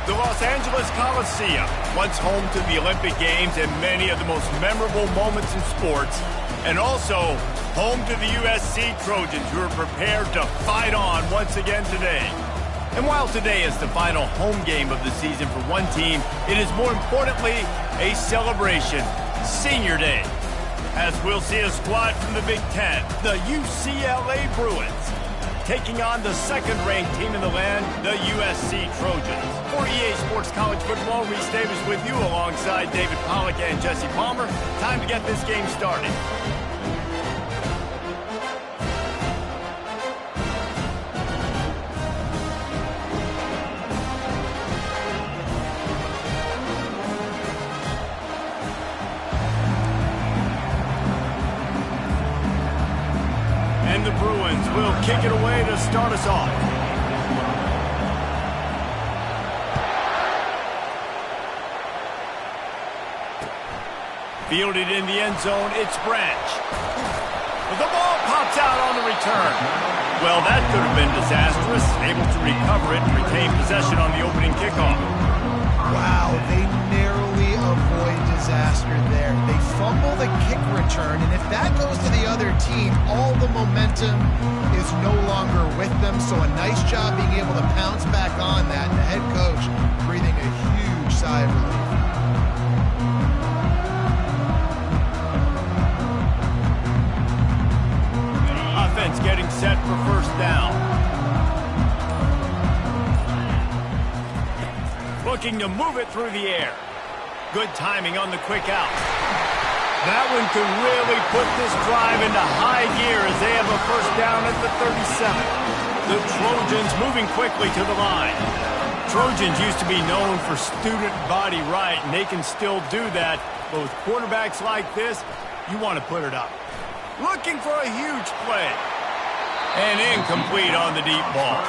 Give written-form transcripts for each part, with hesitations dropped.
The Los Angeles Coliseum, once home to the Olympic Games and many of the most memorable moments in sports, and also home to the USC Trojans, who are prepared to fight on once again today. And while today is the final home game of the season for one team, it is more importantly a celebration, Senior Day, as we'll see a squad from the Big Ten, the UCLA Bruins, taking on the second-ranked team in the land, the USC Trojans. For EA Sports College Football, Reese Davis with you alongside David Pollack and Jesse Palmer. Time to get this game started. And the Bruins will kick it away to start us off. Fielded in the end zone, it's Branch. The ball pops out on the return. Well, that could have been disastrous. Able to recover it and retain possession on the opening kickoff. Wow, they narrowly avoid disaster there. They fumble the kick return, and if that goes to the other team, all the momentum is no longer with them. So a nice job being able to pounce back on that, and the head coach breathing a huge sigh of relief. Offense getting set for first down. Looking to move it through the air. Good timing on the quick out. That one could really put this drive into high gear as they have a first down at the 37. The Trojans moving quickly to the line. Trojans used to be known for student body right, and they can still do that. But with quarterbacks like this, you want to put it up. Looking for a huge play. And incomplete on the deep ball.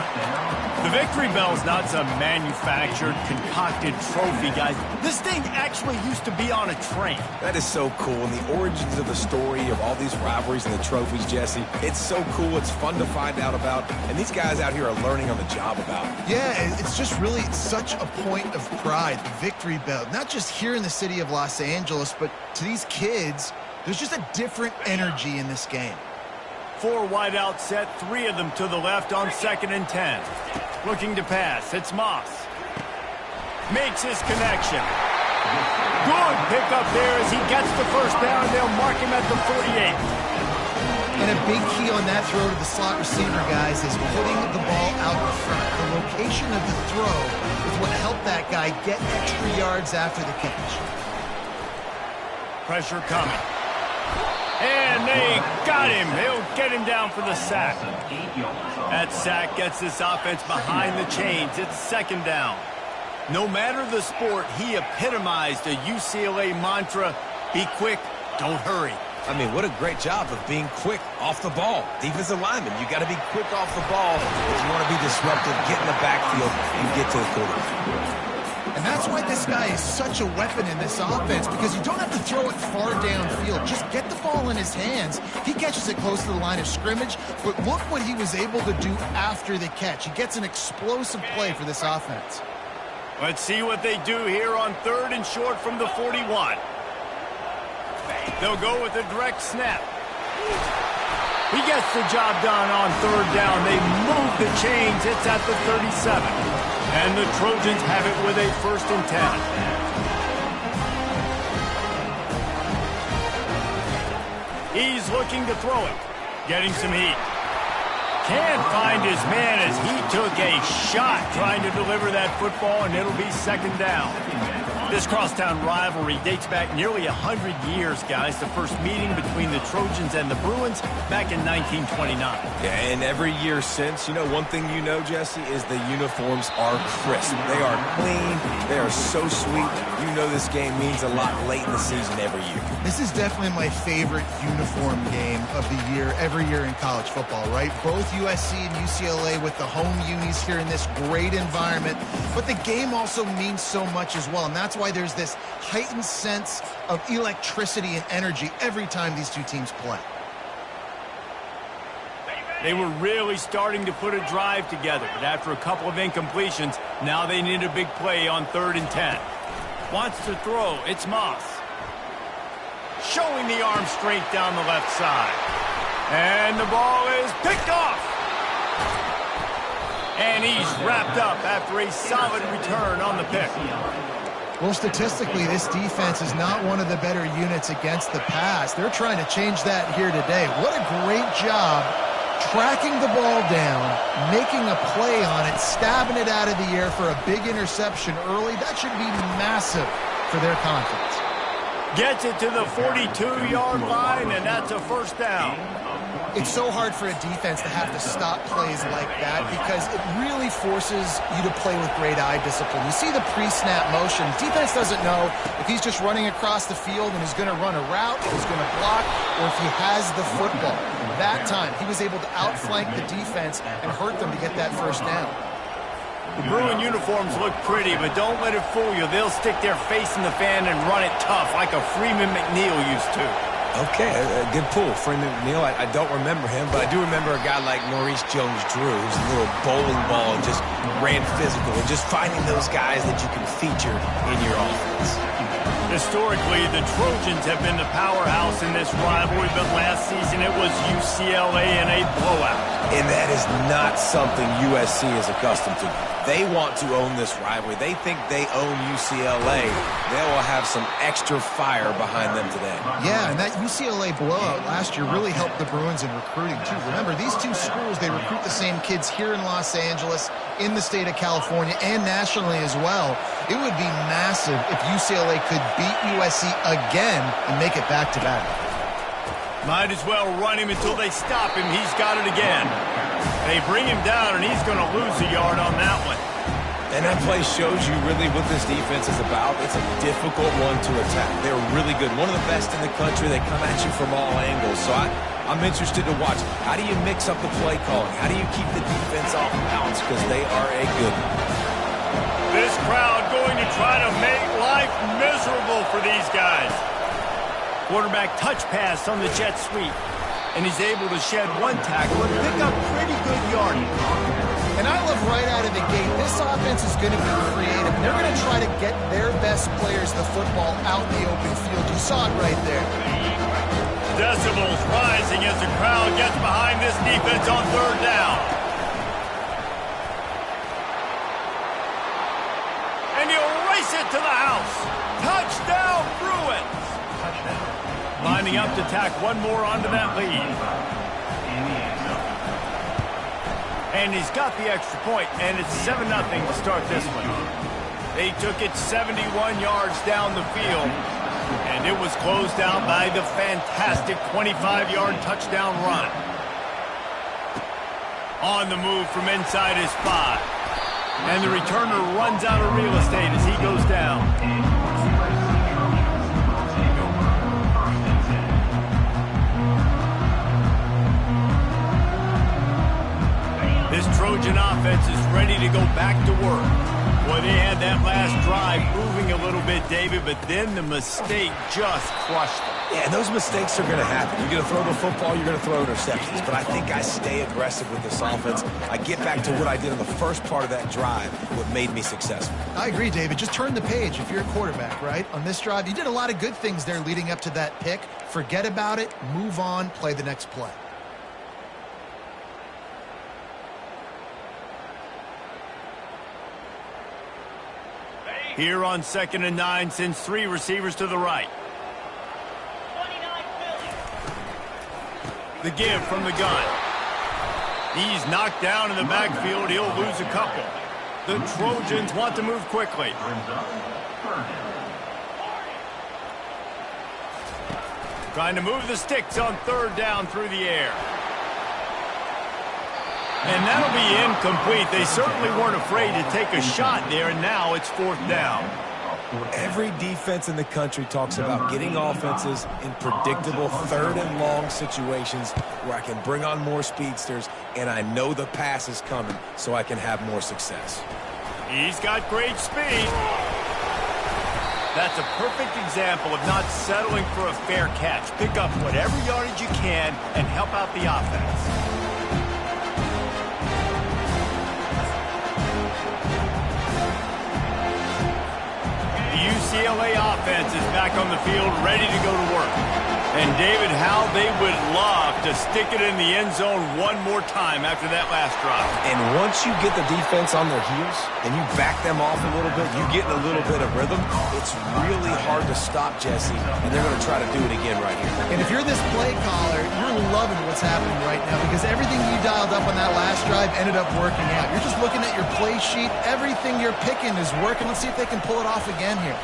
The victory bell's not some manufactured, concocted trophy, guys. This thing actually used to be on a train. That is so cool. And the origins of the story of all these rivalries and the trophies, Jesse, it's so cool. It's fun to find out about. And these guys out here are learning on the job about it. Yeah, it's just really such a point of pride, the victory bell. Not just here in the city of Los Angeles, but to these kids, there's just a different energy in this game. 4 wide out set, 3 of them to the left on 2nd and 10. Looking to pass, it's Moss. Makes his connection. Good pickup there as he gets the first down. They'll mark him at the 48. And a big key on that throw to the slot receiver, guys, is putting the ball out in front. The location of the throw is what helped that guy get extra yards after the catch. Pressure coming. And they got him. They'll get him down for the sack. That sack gets this offense behind the chains. It's 2nd down. No matter the sport, he epitomized a UCLA mantra: be quick, don't hurry. I mean, what a great job of being quick off the ball. Defensive lineman, you got to be quick off the ball if you want to be disruptive, get in the backfield, and get to the quarterback. And that's why this guy is such a weapon in this offense, because you don't have to throw it far downfield. Just get the ball in his hands. He catches it close to the line of scrimmage, but look what he was able to do after the catch. He gets an explosive play for this offense. Let's see what they do here on 3rd and short from the 41. They'll go with a direct snap. He gets the job done on 3rd down. They move the chains. It's at the 37. And the Trojans have it with a 1st and 10. He's looking to throw it. Getting some heat. Can't find his man as he took a shot trying to deliver that football, and it'll be 2nd down. This crosstown rivalry dates back nearly 100 years, guys. The first meeting between the Trojans and the Bruins back in 1929. Yeah, and every year since, you know, one thing you know, Jesse, is the uniforms are crisp. They are clean. They are so sweet. You know this game means a lot late in the season every year. This is definitely my favorite uniform game of the year, every year in college football, right? Both USC and UCLA with the home unis here in this great environment. But the game also means so much as well, and that's why there's this heightened sense of electricity and energy every time these two teams play. They were really starting to put a drive together, but after a couple of incompletions, now they need a big play on 3rd and 10. Wants to throw. It's Moss. Showing the arm strength down the left side. And the ball is picked off. And he's wrapped up after a solid return on the pick. Well, statistically, this defense is not one of the better units against the pass. They're trying to change that here today. What a great job tracking the ball down, making a play on it, stabbing it out of the air for a big interception early. That should be massive for their confidence. Gets it to the 42-yard line, and that's a first down. It's so hard for a defense to have to stop plays like that because it really forces you to play with great eye discipline. You see the pre-snap motion. Defense doesn't know if he's just running across the field and he's going to run a route, if he's going to block, or if he has the football. That time, he was able to outflank the defense and hurt them to get that first down. The Bruin uniforms look pretty, but don't let it fool you. They'll stick their face in the fan and run it tough like a Freeman McNeil used to. Okay, a good pull. Freeman McNeil, I don't remember him, but I do remember a guy like Maurice Jones-Drew, who's a little bowling ball and just ran physical, and just finding those guys that you can feature in your offense. Historically, the Trojans have been the powerhouse in this rivalry, but last season it was UCLA in a blowout. And that is not something USC is accustomed to. They want to own this rivalry. They think they own UCLA. They will have some extra fire behind them today. Yeah, and that UCLA blowout last year really helped the Bruins in recruiting, too. Remember, these two schools, they recruit the same kids here in Los Angeles, in the state of California, and nationally as well. It would be massive if UCLA could beat USC again and make it back-to-back. Might as well run him until they stop him. He's got it again. They bring him down, and he's going to lose a yard on that one. And that play shows you really what this defense is about. It's a difficult one to attack. They're really good. One of the best in the country. They come at you from all angles. So I'm interested to watch. How do you mix up the play calling? How do you keep the defense off balance? Because they are a good one. This crowd going to try to make life miserable for these guys. Quarterback touch pass on the jet sweep. And he's able to shed one tackle and pick up pretty good yardage. And I love right out of the gate, this offense is going to be creative. And they're going to try to get their best players the football out in the open field. You saw it right there. Decibels rising as the crowd gets behind this defense on 3rd down. And he'll race it to the house. Touchdown, Bruins. Lining up to tack one more onto that lead. And he's got the extra point, and it's 7-0 to start this one. They took it 71 yards down the field, and it was closed out by the fantastic 25-yard touchdown run. On the move from inside his 5. And the returner runs out of real estate as he goes down. This Trojan offense is ready to go back to work. Boy, they had that last drive moving a little bit, David, but then the mistake just crushed them. Yeah, and those mistakes are going to happen. You're going to throw the football, you're going to throw interceptions. But I think I stay aggressive with this offense. I get back to what I did in the first part of that drive, what made me successful. I agree, David. Just turn the page if you're a quarterback, right? On this drive, you did a lot of good things there leading up to that pick. Forget about it, move on, play the next play. Here on 2nd and 9, sends 3 receivers to the right. The give from the gun. He's knocked down in the backfield. He'll lose a couple. The Trojans want to move quickly. Trying to move the sticks on 3rd down through the air. And that'll be incomplete. They certainly weren't afraid to take a shot there, and now it's 4th down. Every defense in the country talks about getting offenses in predictable 3rd and long situations where I can bring on more speedsters, and I know the pass is coming, so I can have more success. He's got great speed. That's a perfect example of not settling for a fair catch. Pick up whatever yardage you can and help out the offense. UCLA offense is back on the field, ready to go to work. And, David, how they would love to stick it in the end zone one more time after that last drive. And once you get the defense on their heels and you back them off a little bit, you get in a little bit of rhythm, it's really hard to stop, Jesse, and they're going to try to do it again right here. And if you're this play caller, you're loving what's happening right now because everything you dialed up on that last drive ended up working out. You're just looking at your play sheet. Everything you're picking is working. Let's see if they can pull it off again here.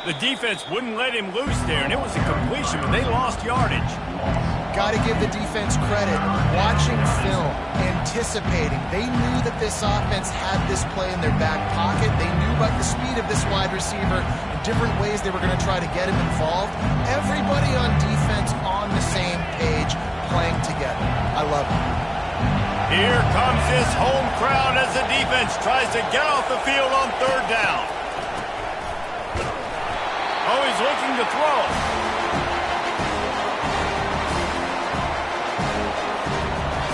The defense wouldn't let him loose there, and it was a completion, but they lost yardage. Got to give the defense credit. Watching film, anticipating. They knew that this offense had this play in their back pocket. They knew about the speed of this wide receiver and different ways they were going to try to get him involved. Everybody on defense on the same page, playing together. I love it. Here comes this home crowd as the defense tries to get off the field on third down. Oh, he's looking to throw.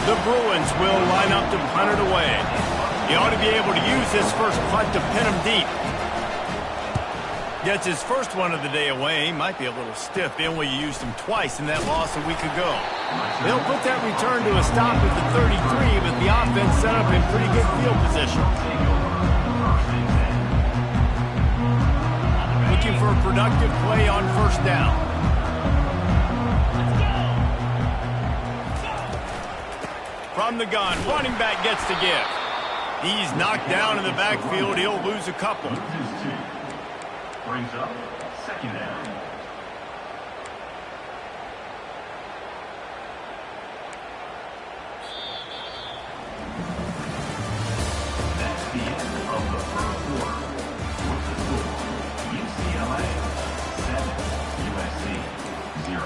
The Bruins will line up to punt it away. He ought to be able to use this first punt to pin him deep. Gets his first one of the day away. Might be a little stiff, being we used him twice in that loss a week ago. They'll put that return to a stop at the 33, but the offense set up in pretty good field position. Looking for a productive play on first down. From the gun, running back gets to give. He's knocked down in the backfield. He'll lose a couple. Brings up second down. That's the end of the first quarter. With the score, UCLA 7, USC 0.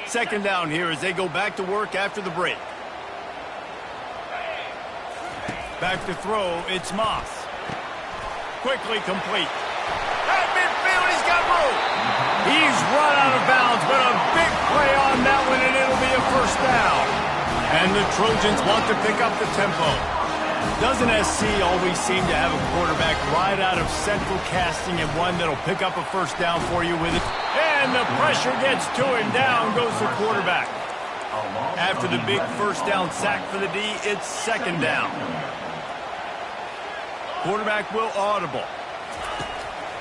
Second down here as they go back to work after the break. Back to throw, it's Moss. Quickly complete. At midfield, he's got room. He's run out of bounds, but a big play on that one, and it'll be a first down. And the Trojans want to pick up the tempo. Doesn't SC always seem to have a quarterback right out of central casting and one that'll pick up a first down for you with it? And the pressure gets to him. Down goes the quarterback. After the big first down sack for the D, it's second down. Quarterback will audible.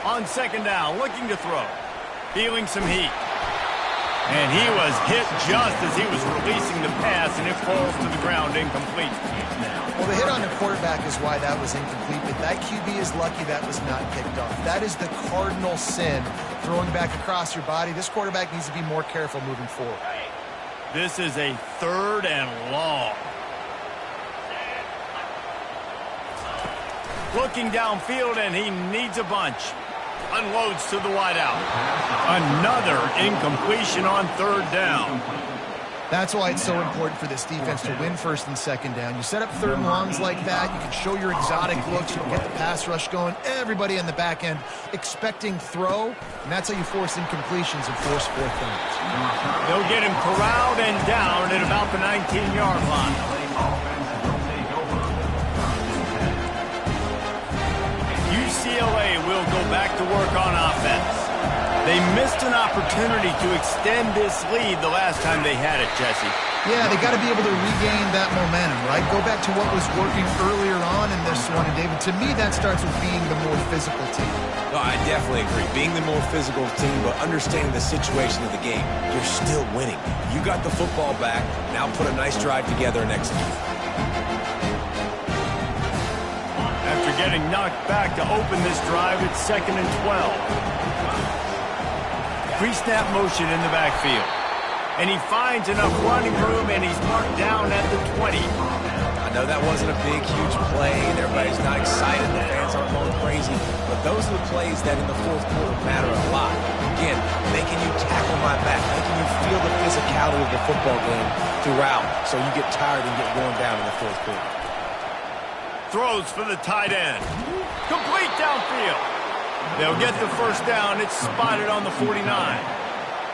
On second down, looking to throw. Feeling some heat. And he was hit just as he was releasing the pass, and it falls to the ground incomplete. Well, the hit on the quarterback is why that was incomplete, but that QB is lucky that was not picked off. That is the cardinal sin, throwing back across your body. This quarterback needs to be more careful moving forward. This is a third and long. Looking downfield, and he needs a bunch. Unloads to the wideout. Another incompletion on third down. That's why it's so important for this defense to win first and second down. You set up third and longs like that, you can show your exotic looks, you can get the pass rush going, everybody on the back end expecting throw, and that's how you force incompletions and force fourth downs. They'll get him corralled and down at about the 19-yard line. UCLA will go back to work on offense. They missed an opportunity to extend this lead the last time they had it, Jesse. Yeah, they got to be able to regain that momentum, right? Go back to what was working earlier on in this one. And, David, to me, that starts with being the more physical team. No, I definitely agree. Being the more physical team, but understanding the situation of the game. You're still winning. You got the football back. Now put a nice drive together and execute. After getting knocked back to open this drive, it's second and 12. Pre-snap motion in the backfield. And he finds enough running room, and he's marked down at the 20. I know that wasn't a big, huge play, and everybody's not excited. The fans aren't going crazy. But those are the plays that in the fourth quarter matter a lot. again, making you tackle my back, making you feel the physicality of the football game throughout, so you get tired and get worn down in the fourth quarter. Throws for the tight end. Complete downfield. They'll get the first down. It's spotted on the 49.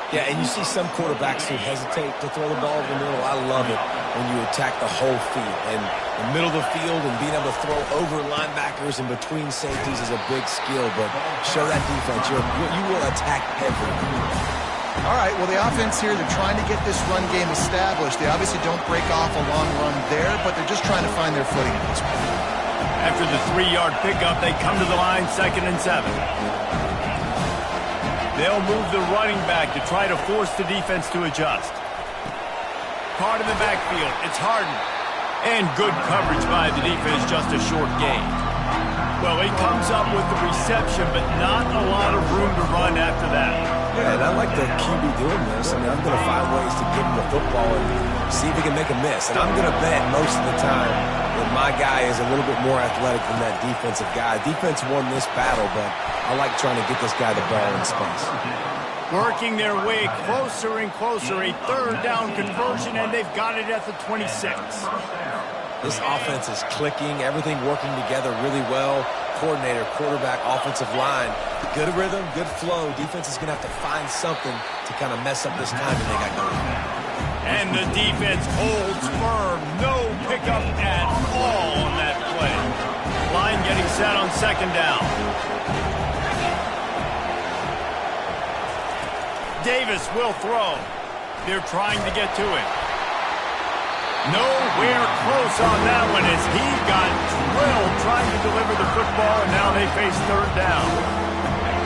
Yeah, and you see some quarterbacks who hesitate to throw the ball in the middle. I love it when you attack the whole field. And the middle of the field and being able to throw over linebackers and between safeties is a big skill. But show that defense. You will attack everything. All right, well, the offense here, they're trying to get this run game established. They obviously don't break off a long run there, but they're just trying to find their footing at this point. After the 3-yard pickup, they come to the line, 2nd and 7. They'll move the running back to try to force the defense to adjust. Card in the backfield. It's Harden. And good coverage by the defense, just a short gain. Well, he comes up with the reception, but not a lot of room to run after that. Yeah, and I like the QB doing this. I mean, I'm going to find ways to give him the football and see if he can make a miss. And I'm going to bet most of the time that my guy is a little bit more athletic than that defensive guy. Defense won this battle, but I like trying to get this guy the ball in space. Working their way closer and closer. A 3rd down conversion, and they've got it at the 26. This offense is clicking, everything working together really well. Coordinator, quarterback, offensive line. Good rhythm, good flow. Defense is going to have to find something to kind of mess up this timing they got going. And the defense holds firm. No pickup at all on that play. Line getting set on 2nd down. Davis will throw. They're trying to get to it. Nowhere close on that one as he got drilled trying to deliver the football, and now they face 3rd down.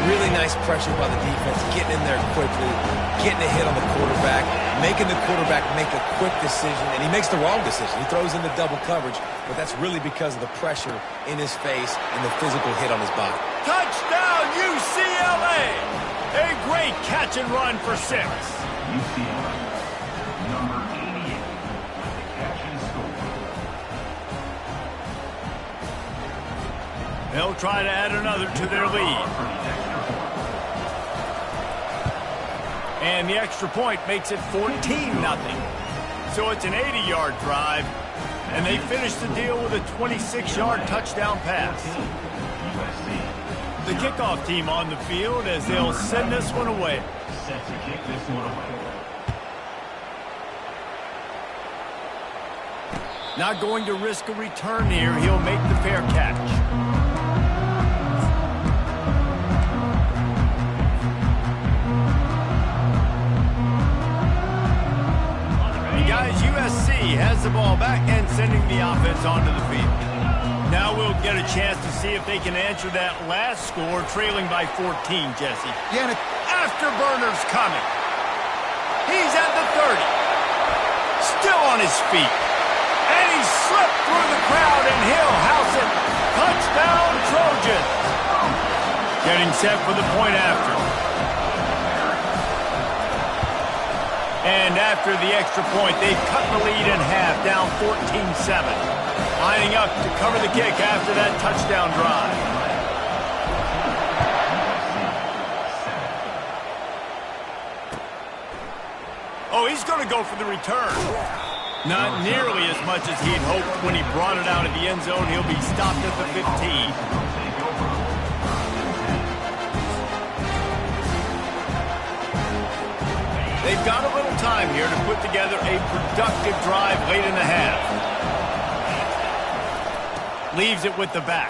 Really nice pressure by the defense, getting in there quickly, getting a hit on the quarterback, making the quarterback make a quick decision, and he makes the wrong decision. He throws into double coverage, but that's really because of the pressure in his face and the physical hit on his body. Touchdown, UCLA! A great catch and run for 6. UCLA, number 88, with the catch and score. They'll try to add another to their lead. And the extra point makes it 14-0. So it's an 80-yard drive, and they finish the deal with a 26-yard touchdown pass. The kickoff team on the field as they'll send this one away. Set to kick this one away. Not going to risk a return here. He'll make the fair catch. Guys, USC has the ball back and sending the offense onto the field. Now we'll get a chance to see if they can answer that last score, trailing by 14, Jesse. Yeah, Afterburner's coming. He's at the 30. Still on his feet. And he slipped through the crowd, and he'll house it. Touchdown, Trojans. Getting set for the point after. And after the extra point, they've cut the lead in half, down 14-7. Lining up to cover the kick after that touchdown drive. Oh, he's going to go for the return. Not nearly as much as he'd hoped when he brought it out of the end zone. He'll be stopped at the 15. They've got a little time here to put together a productive drive late in the half. Leaves it with the back.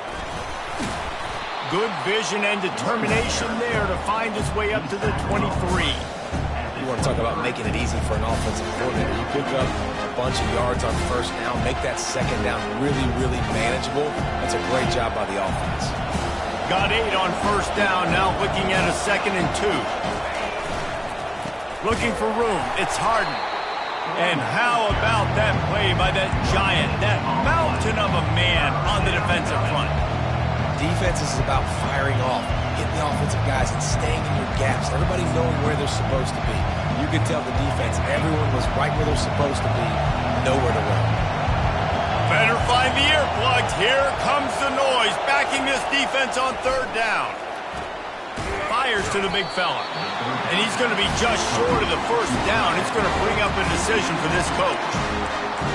Good vision and determination there to find his way up to the 23. You want to talk about making it easy for an offensive coordinator. You pick up a bunch of yards on 1st down, make that 2nd down really, really manageable. That's a great job by the offense. Got 8 on 1st down, now looking at a 2nd and 2. Looking for room. It's Harden. And how about that play by that giant, that mountain of a man on the defensive front? Defense is about firing off, hitting the offensive guys and staying in your gaps. Everybody knowing where they're supposed to be. You could tell the defense, everyone was right where they're supposed to be, nowhere to run. Better find the earplugs. Here comes the noise, backing this defense on 3rd down. 5 fires to the big fella. And he's going to be just short of the first down. It's going to bring up a decision for this coach.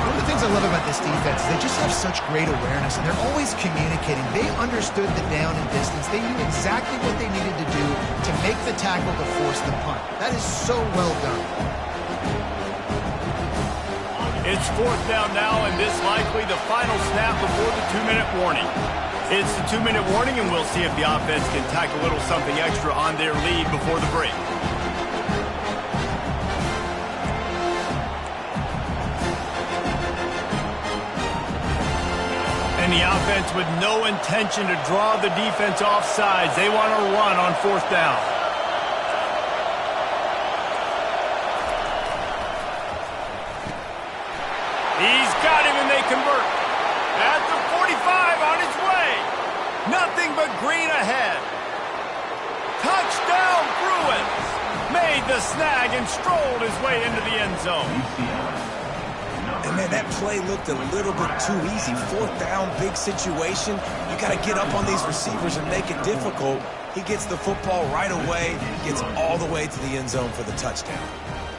One of the things I love about this defense is they just have such great awareness, and they're always communicating. They understood the down and distance. They knew exactly what they needed to do to make the tackle to force the punt. That is so well done. It's fourth down now, and this likely the final snap before the 2-minute warning. It's the 2-minute warning, and we'll see if the offense can tack a little something extra on their lead before the break. And the offense with no intention to draw the defense off sides. They want to run on fourth down. He's got him, and they convert. At the 45, on his way. Nothing but green ahead. Touchdown, Bruins. Made the snag and strolled his way into the end zone. And man, that play looked a little bit too easy. Fourth down, big situation. You got to get up on these receivers and make it difficult. He gets the football right away, gets all the way to the end zone for the touchdown.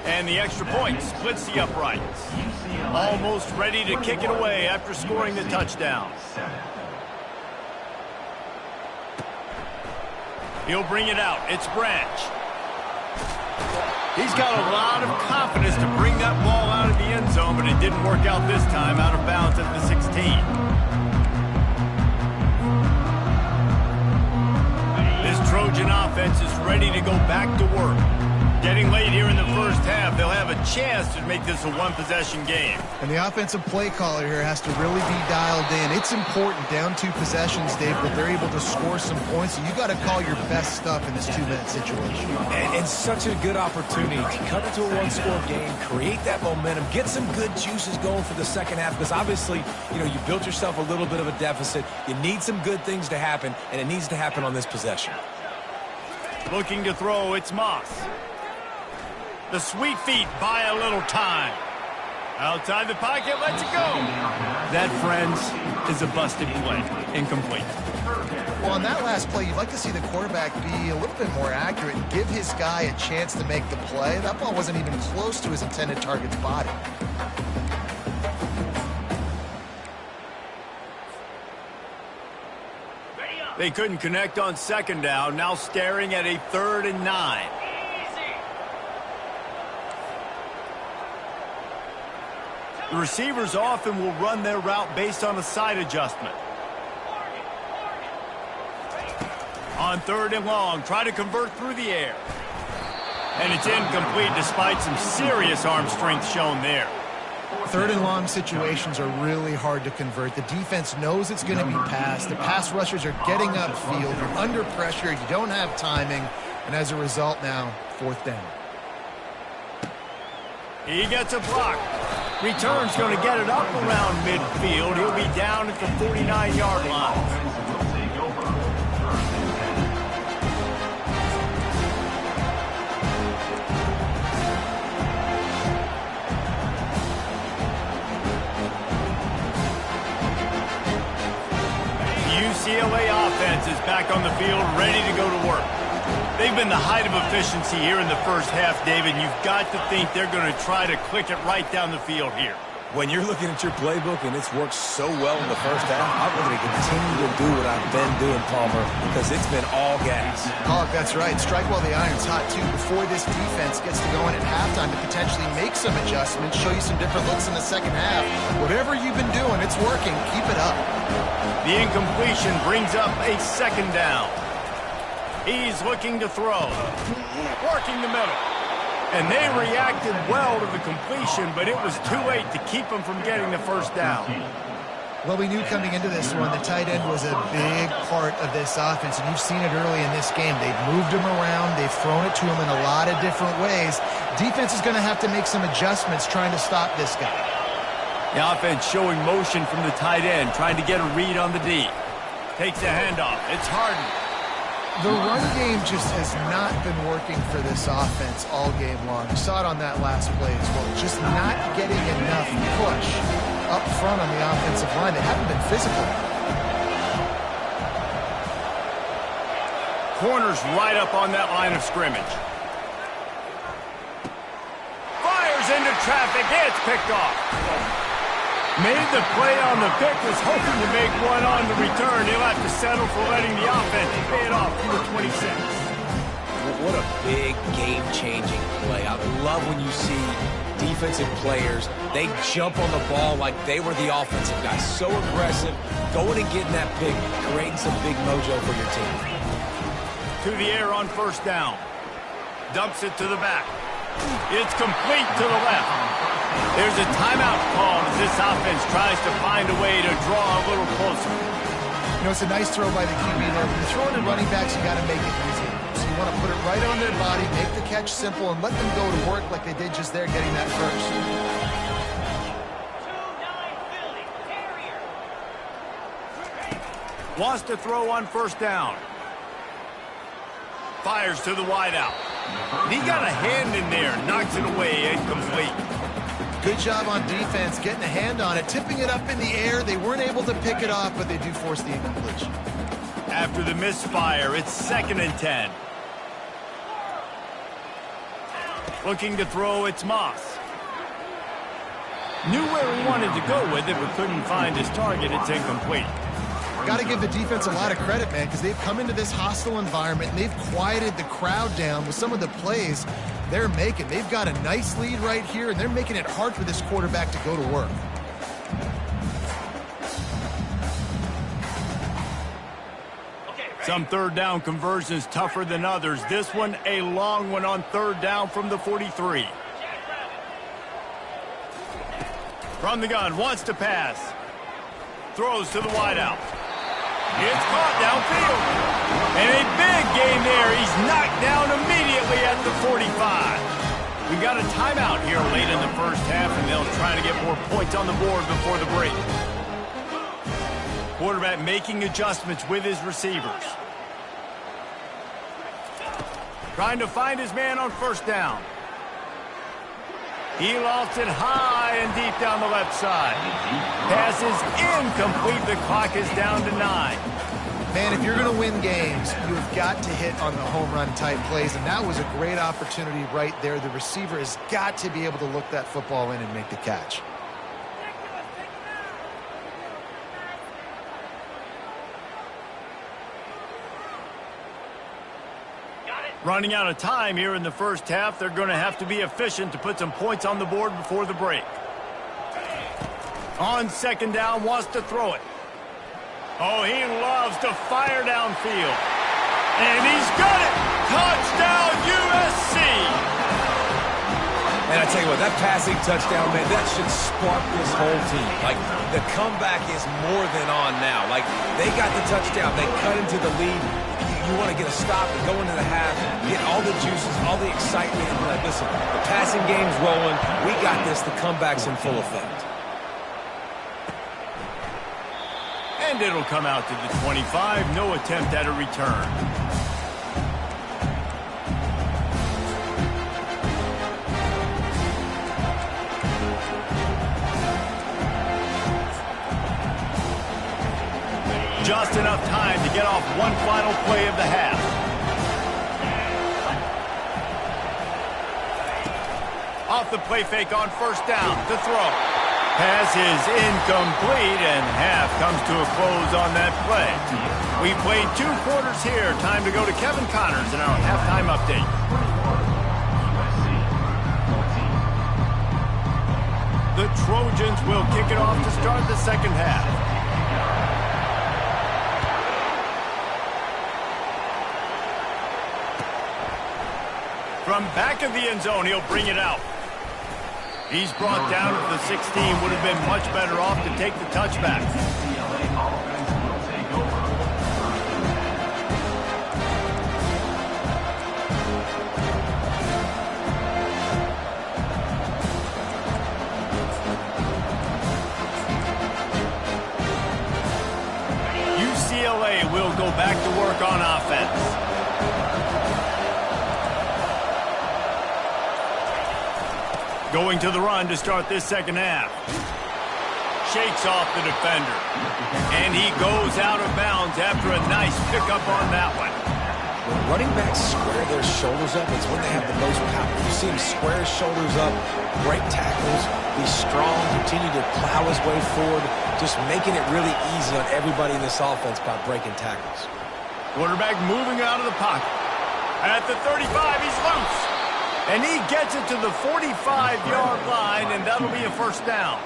And the extra point splits the uprights. Almost ready to kick it away after scoring the touchdown. He'll bring it out. It's Branch. He's got a lot of confidence to bring that ball out of the end zone, but it didn't work out this time, out of bounds at the 16. This Trojan offense is ready to go back to work. Getting late here in the first half, they'll have a chance to make this a one-possession game. And the offensive play caller here has to really be dialed in. It's important, down 2 possessions, Dave, that they're able to score some points. So you got to call your best stuff in this 2-minute situation. And such a good opportunity to cut it to a one-score game, create that momentum, get some good juices going for the second half. Because obviously, you built yourself a little bit of a deficit. You need some good things to happen, and it needs to happen on this possession. Looking to throw, it's Moss. The sweet feet buy a little time. Outside the pocket, lets it go. That, friends, is a busted play. Incomplete. Well, on that last play, you'd like to see the quarterback be a little bit more accurate and give his guy a chance to make the play. That ball wasn't even close to his intended target's body. They couldn't connect on second down. Now staring at a 3rd and 9. The receivers often will run their route based on a side adjustment. On 3rd and long, try to convert through the air. And it's incomplete despite some serious arm strength shown there. 3rd and long situations are really hard to convert. The defense knows it's going to be passed. The pass rushers are getting upfield. You're under pressure. You don't have timing. And as a result now, 4th down. He gets a block. Return's going to get it up around midfield. He'll be down at the 49-yard line. The UCLA offense is back on the field, ready to go to work. They've been the height of efficiency here in the first half, David. You've got to think they're going to try to click it right down the field here. When you're looking at your playbook and it's worked so well in the first half, I'm going to continue to do what I've been doing, Palmer, because it's been all gas. Hawk, that's right. Strike while the iron's hot, too, before this defense gets to go in at halftime to potentially make some adjustments, show you some different looks in the second half. Whatever you've been doing, it's working. Keep it up. The incompletion brings up a 2nd down. He's looking to throw. Working the middle. And they reacted well to the completion, but it was too late to keep them from getting the first down. Well, we knew coming into this one, the tight end was a big part of this offense, and you've seen it early in this game. They've moved him around. They've thrown it to him in a lot of different ways. Defense is going to have to make some adjustments trying to stop this guy. The offense showing motion from the tight end, trying to get a read on the D. Takes a handoff. It's Harden. The run game just has not been working for this offense all game long. You saw it on that last play as well. Just not getting enough push up front on the offensive line. They haven't been physical. Corner's right up on that line of scrimmage. Fires into traffic. It's picked off. Made the play on the pick, was hoping to make one on the return. He'll have to settle for letting the offense pay it off for 26. What a big game-changing play. I love when you see defensive players, they jump on the ball like they were the offensive guys. So aggressive, going and getting that pick, creating some big mojo for your team. To the air on first down. Dumps it to the back. It's complete to the left. There's a timeout call as this offense tries to find a way to draw a little closer. You know, it's a nice throw by the QB there. When you're throwing to running backs, you got to make it easy. So you want to put it right on their body, make the catch simple, and let them go to work like they did just there, getting that first. Wants to throw on first down. Fires to the wideout. He got a hand in there, knocks it away, incomplete. Good job on defense, getting a hand on it, tipping it up in the air. They weren't able to pick it off, but they do force the incompletion. After the misfire, it's 2nd and 10. Looking to throw, it's Moss. Knew where he wanted to go with it, but couldn't find his target. It's incomplete. Got to give the defense a lot of credit, man, because they've come into this hostile environment, and they've quieted the crowd down with some of the plays they're making. They've got a nice lead right here, and they're making it hard for this quarterback to go to work. Some third down conversions tougher than others. This one, a long one on third down from the 43. From the gun, wants to pass. Throws to the wideout. It's caught downfield. And a big gain there. He's knocked down immediately at the 45. We got a timeout here late in the first half, and they'll try to get more points on the board before the break. Quarterback making adjustments with his receivers. Trying to find his man on first down. He lofts it high and deep down the left side. Pass is incomplete. The clock is down to 9. Man, if you're going to win games, you have got to hit on the home run type plays, and that was a great opportunity right there. The receiver has got to be able to look that football in and make the catch. Running out of time here in the first half. They're going to have to be efficient to put some points on the board before the break. On second down, wants to throw it. Oh, he loves to fire downfield. And he's got it! Touchdown, USC! And I tell you what, that passing touchdown, man, that should spark this whole team. Like, the comeback is more than on now. Like, they got the touchdown. They cut into the lead. You want to get a stop and go into the half, get all the juices, all the excitement. And like, listen, the passing game's rolling. We got this. The comeback's in full effect. And it'll come out to the 25. No attempt at a return. Just enough time to get off one final play of the half. Off the play fake on first down to throw. Pass is incomplete, and half comes to a close on that play. We played 2 quarters here. Time to go to Kevin Connors in our halftime update. The Trojans will kick it off to start the second half. From back of the end zone, he'll bring it out. He's brought down at the 16. Would have been much better off to take the touchback. UCLA will go back to work on offense. Going to the run to start this second half. Shakes off the defender. And he goes out of bounds after a nice pickup on that one. When running backs square their shoulders up, it's when they have the most power. You see him square his shoulders up, break tackles, be strong, continue to plow his way forward, just making it really easy on everybody in this offense by breaking tackles. Quarterback moving out of the pocket. At the 35, he's loose. And he gets it to the 45-yard line, and that'll be a first down.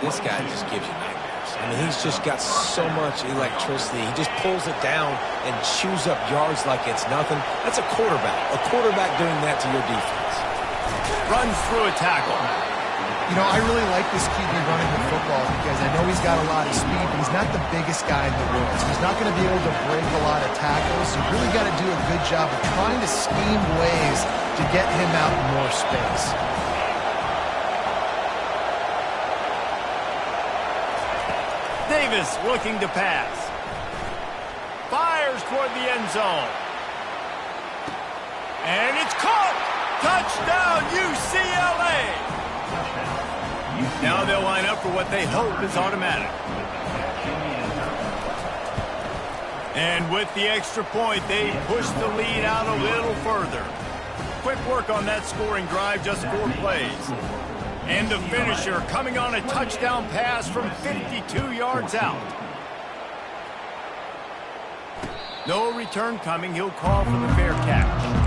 This guy just gives you nightmares. I mean, he's just got so much electricity. He just pulls it down and chews up yards like it's nothing. That's a quarterback. A quarterback doing that to your defense. Runs through a tackle. You know, I really like this QB running the football because I know he's got a lot of speed, but he's not the biggest guy in the world. So he's not going to be able to break a lot of tackles. You really got to do a good job of trying to scheme ways to get him out in more space. Davis looking to pass. Fires toward the end zone. And it's caught! Touchdown, UCLA! Now they'll line up for what they hope is automatic. And with the extra point, they push the lead out a little further. Quick work on that scoring drive, just 4 plays. And the finisher coming on a touchdown pass from 52 yards out. No return coming. He'll call for the fair catch.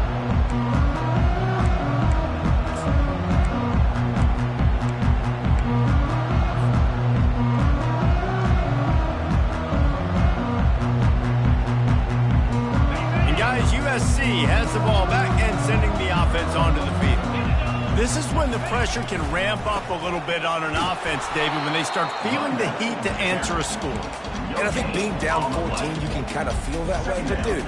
USC has the ball back and sending the offense onto the field. This is when the pressure can ramp up a little bit on an offense, David, when they start feeling the heat to answer a score. And I think being down 14, you can kind of feel that way. But, dude,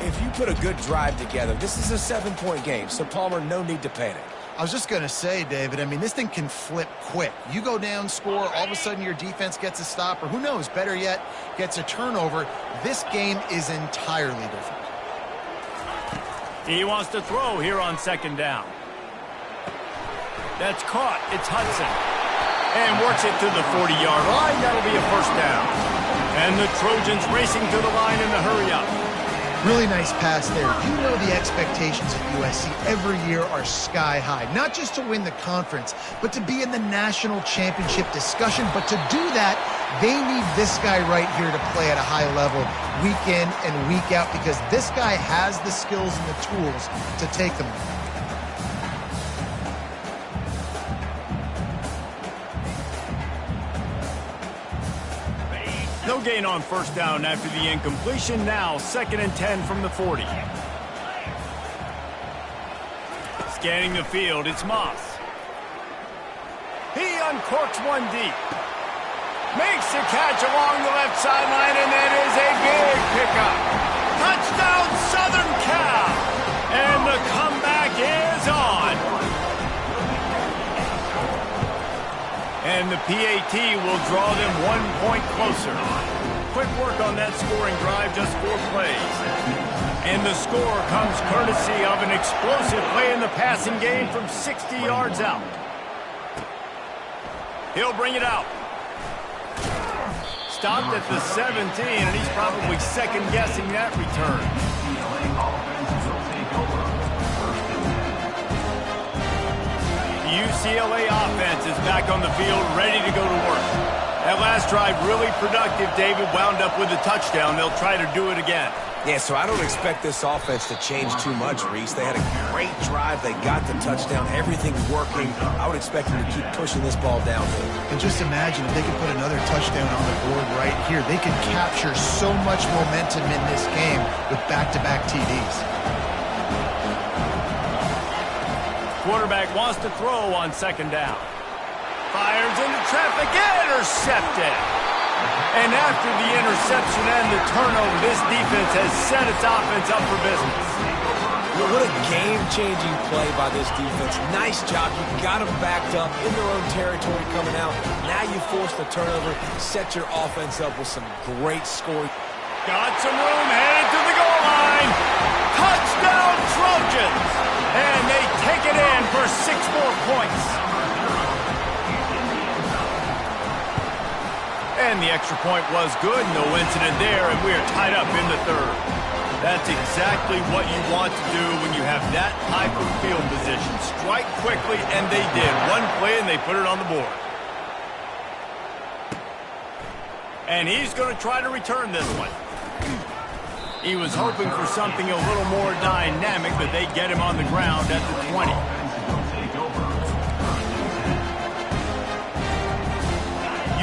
if you put a good drive together, this is a 7-point game. So, Palmer, no need to panic. I was just going to say, David, I mean, this thing can flip quick. You go down, score, all of a sudden your defense gets a stop, or who knows, better yet, gets a turnover. This game is entirely different. He wants to throw here on second down. That's caught. It's Hudson. And works it to the 40-yard line. That'll be a first down. And the Trojans racing to the line in the hurry up. Really nice pass there. You know the expectations at USC every year are sky high. Not just to win the conference, but to be in the national championship discussion. But to do that, they need this guy right here to play at a high level week in and week out because this guy has the skills and the tools to take them. No gain on first down after the incompletion. Now 2nd and 10 from the 40. Scanning the field, it's Moss. He uncorks one deep. Makes the catch along the left sideline, and that is a big pickup. Touchdown, Southern Cal. And the comeback is on. And the PAT will draw them 1 point closer. Quick work on that scoring drive, just 4 plays. And the score comes courtesy of an explosive play in the passing game from 60 yards out. He'll bring it out. Stopped at the 17, and he's probably second-guessing that return. The UCLA offense is back on the field, ready to go to work. That last drive really productive. David wound up with a touchdown. They'll try to do it again. Yeah, so I don't expect this offense to change too much, Reese. They had a great drive. They got the touchdown. Everything's working. I would expect them to keep pushing this ball downhill. And just imagine if they could put another touchdown on the board right here. They could capture so much momentum in this game with back-to-back TDs. Quarterback wants to throw on second down. Fires into traffic, intercepted. And after the interception and the turnover, this defense has set its offense up for business. What a game-changing play by this defense. Nice job. You got them backed up in their own territory coming out. Now you force the turnover, set your offense up with some great scoring. Got some room, headed to the goal line. Touchdown, Trojans. And they take it in for 6 more points. And the extra point was good. No incident there, and we are tied up in the 3rd. That's exactly what you want to do when you have that type of field position. Strike quickly, and they did. One play, and they put it on the board. And he's going to try to return this one. He was hoping for something a little more dynamic, but they get him on the ground at the 20.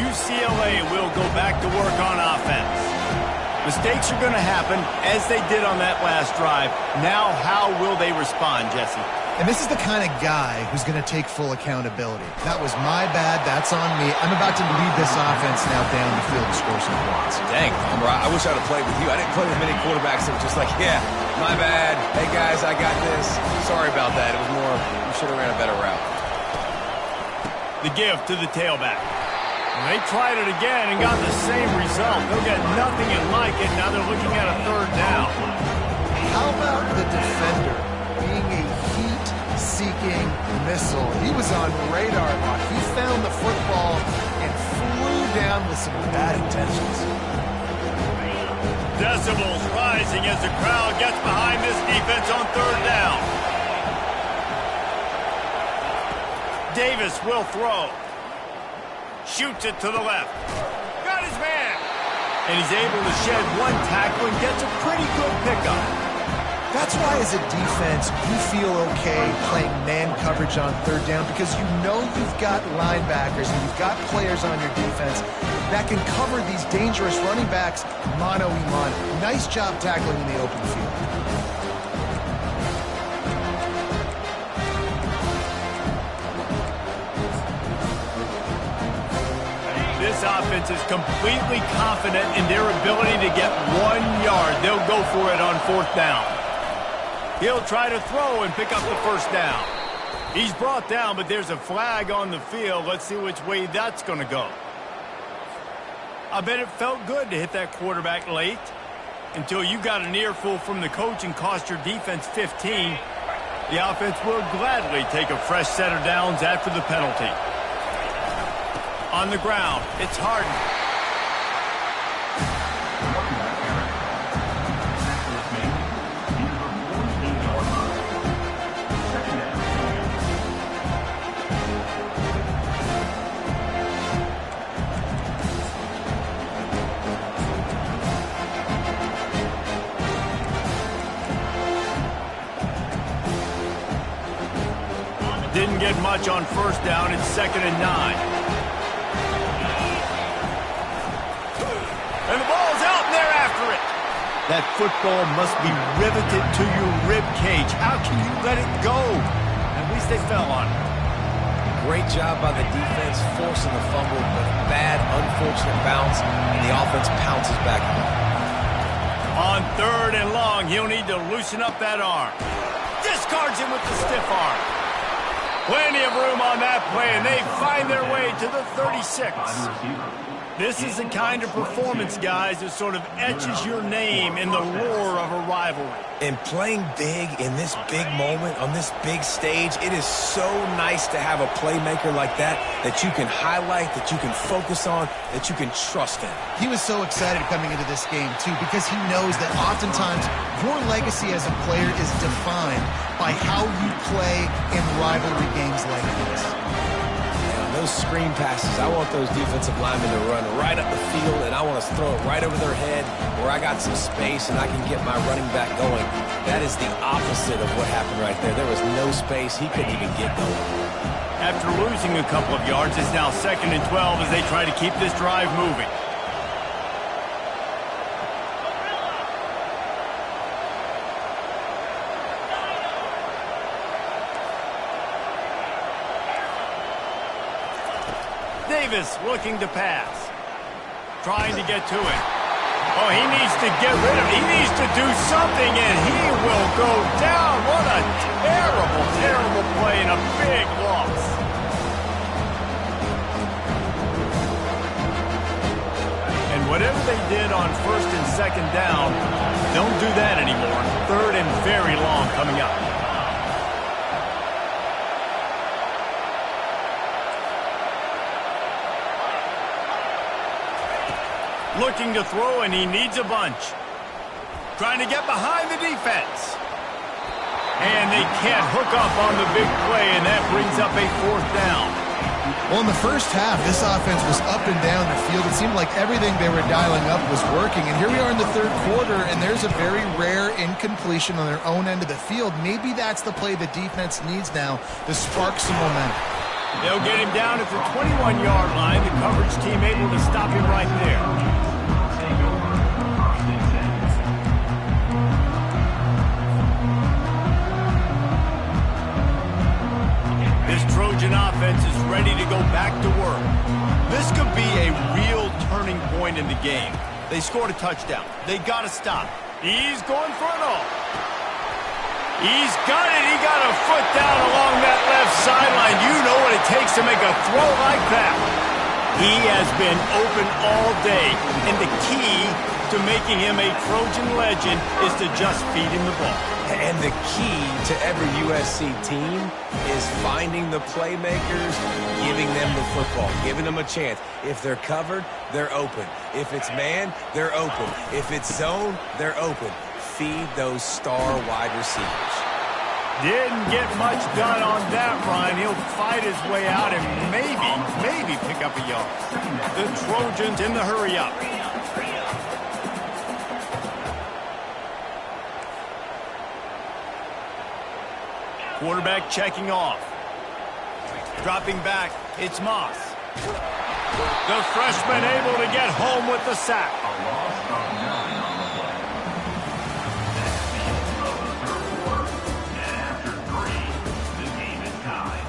UCLA will go back to work on offense. Mistakes are going to happen, as they did on that last drive. Now, how will they respond, Jesse? And this is the kind of guy who's going to take full accountability. That was my bad. That's on me. I'm about to lead this offense now down the field to score some points. Dang, Palmer, I wish I'd have played with you. I didn't play with many quarterbacks that were just like, yeah, my bad. Hey, guys, I got this. Sorry about that. It was more, you should have ran a better route. The give to the tailback. And they tried it again and got the same result. They'll get nothing like it. Now they're looking at a third down. How about the defender being a heat-seeking missile? He was on radar lock. He found the football and flew down with some bad intentions. Decibels rising as the crowd gets behind this defense on third down. Davis will throw. Shoots it to the left. Got his man. And he's able to shed one tackle and gets a pretty good pickup. That's why as a defense, you feel okay playing man coverage on third down because you know you've got linebackers and you've got players on your defense that can cover these dangerous running backs mano-a-mano. Nice job tackling in the open field. This offense is completely confident in their ability to get 1 yard. They'll go for it on fourth down. He'll try to throw and pick up the first down. He's brought down, but there's a flag on the field. Let's see which way that's going to go. I bet it felt good to hit that quarterback late until you got an earful from the coach and cost your defense 15. The offense will gladly take a fresh set of downs after the penalty. On the ground, it's Harden. Didn't get much on first down. It's 2nd and 9. And the ball's out, and they're after it. That football must be riveted to your rib cage. How can you let it go? At least they fell on it. Great job by the defense, forcing the fumble, but a bad, unfortunate bounce, and the offense pounces back. On third and long, he'll need to loosen up that arm. Discards him with the stiff arm. Plenty of room on that play, and they find their way to the 36. This is the kind of performance, guys, that sort of etches your name in the lore of a rivalry. And playing big in this big moment, on this big stage, it is so nice to have a playmaker like that you can highlight, that you can focus on, that you can trust in. He was so excited coming into this game, too, because he knows that oftentimes your legacy as a player is defined by how you play in rivalry games like this. Those screen passes, I want those defensive linemen to run right up the field, and I want to throw it right over their head where I got some space and I can get my running back going. That is the opposite of what happened right there. There was no space. He couldn't even get going. After losing a couple of yards, it's now 2nd and 12 as they try to keep this drive moving. Davis looking to pass. Trying to get to it. Oh, he needs to get rid of it. He needs to do something, and he will go down. What a terrible, terrible play and a big loss. And whatever they did on 1st and 2nd down, don't do that anymore. 3rd and very long coming up. Looking to throw, and he needs a bunch. Trying to get behind the defense. And they can't hook up on the big play, and that brings up a 4th down. Well, in the first half, this offense was up and down the field. It seemed like everything they were dialing up was working. And here we are in the 3rd quarter, and there's a very rare incompletion on their own end of the field. Maybe that's the play the defense needs now to spark some momentum. They'll get him down at the 21-yard line. The coverage team able to stop him right there. This Trojan offense is ready to go back to work. This could be a real turning point in the game. They scored a touchdown. They got to stop. He's going for it all. He's got it. He got a foot down along that left sideline. You know what it takes to make a throw like that. He has been open all day, and the key to making him a Trojan legend is to just feed him the ball. And the key to every USC team is finding the playmakers, giving them the football, giving them a chance. If they're covered, they're open. If it's man, they're open. If it's zone, they're open. Feed those star wide receivers. Didn't get much done on that run. He'll fight his way out and maybe pick up a yard. The Trojans in the hurry up. Quarterback checking off. Dropping back, it's Moss. The freshman able to get home with the sack. A loss of 9 on the play. That's the end of the 3rd quarter. And after 3, the game is tied.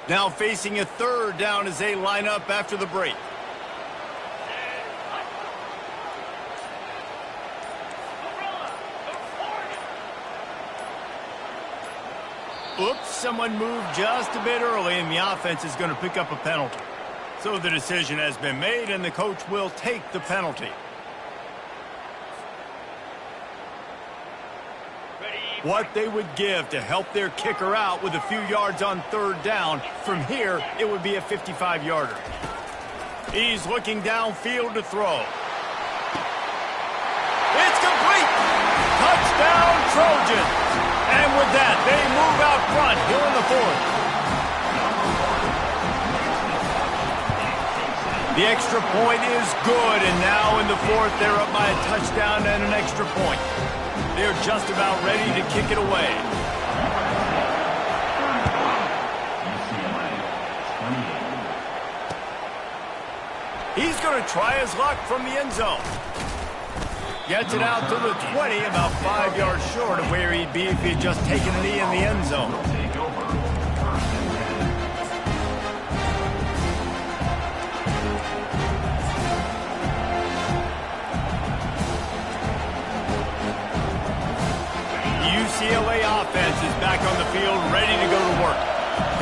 Now facing a 3rd down as they line up after the break. Oops, someone moved just a bit early, and the offense is going to pick up a penalty. So the decision has been made, and the coach will take the penalty. What they would give to help their kicker out with a few yards on 3rd down. From here, it would be a 55-yarder. He's looking downfield to throw. It's complete! Touchdown, Trojans! And with that, they move out front here in the 4th. The extra point is good, and now in the 4th, they're up by a touchdown and an extra point. They're just about ready to kick it away. He's going to try his luck from the end zone. Gets it out to the 20, about 5 yards short of where he'd be if he'd just taken a knee in the end zone. UCLA offense is back on the field, ready to go to work.